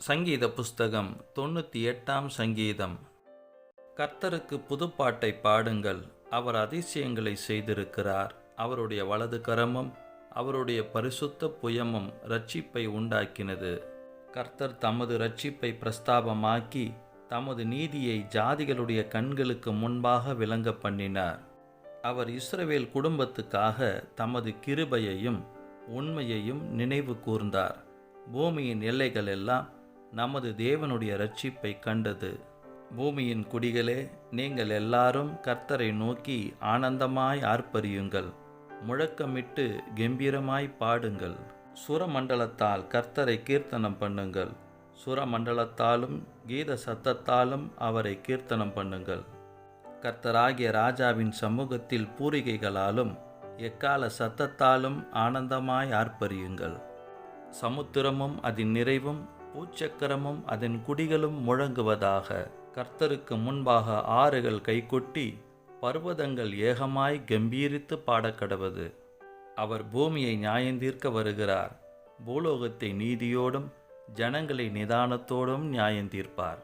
சங்கீத புஸ்தகம் 98ஆம் சங்கீதம். கர்த்தருக்கு புதுப்பாட்டை பாடுங்கள், அவர் அதிசயங்களை செய்திருக்கிறார். அவருடைய வலது கரமும் அவருடைய பரிசுத்த புயமும் இரட்சிப்பை உண்டாக்கினது. கர்த்தர் தமது இரட்சிப்பை பிரஸ்தாபமாக்கி தமது நீதியை ஜாதிகளுடைய கண்களுக்கு முன்பாக விளங்க பண்ணினார். அவர் இஸ்ரவேல் குடும்பத்துக்காக தமது கிருபையையும் உண்மையையும் நினைவு கூர்ந்தார். பூமியின் எல்லைகள் எல்லாம் நமது தேவனுடைய இரட்சிப்பை கண்டது. பூமியின் குடிகளே, நீங்கள் எல்லாரும் கர்த்தரை நோக்கி ஆனந்தமாய் ஆர்ப்பரியுங்கள், முழக்கமிட்டு கெம்பீரமாய் பாடுங்கள். சுரமண்டலத்தால் கர்த்தரை கீர்த்தனம் பண்ணுங்கள், சுரமண்டலத்தாலும் கீத சத்தத்தாலும் அவரை கீர்த்தனம் பண்ணுங்கள். கர்த்தராகிய ராஜாவின் சமூகத்தில் பூரிகைகளாலும் எக்கால சத்தத்தாலும் ஆனந்தமாய் ஆர்ப்பரியுங்கள். சமுத்திரமும் அதன் நிறைவும் பூச்சக்கரமும் அதன் குடிகளும் முழங்குவதாக. கர்த்தருக்கு முன்பாக ஆறுகள் கைகொட்டி பர்வதங்கள் ஏகமாய் கம்பீரித்து பாடக்கடவது. அவர் பூமியை நியாயந்தீர்க்க வருகிறார். பூலோகத்தை நீதியோடும் ஜனங்களை நிதானத்தோடும் நியாயந்தீர்ப்பார்.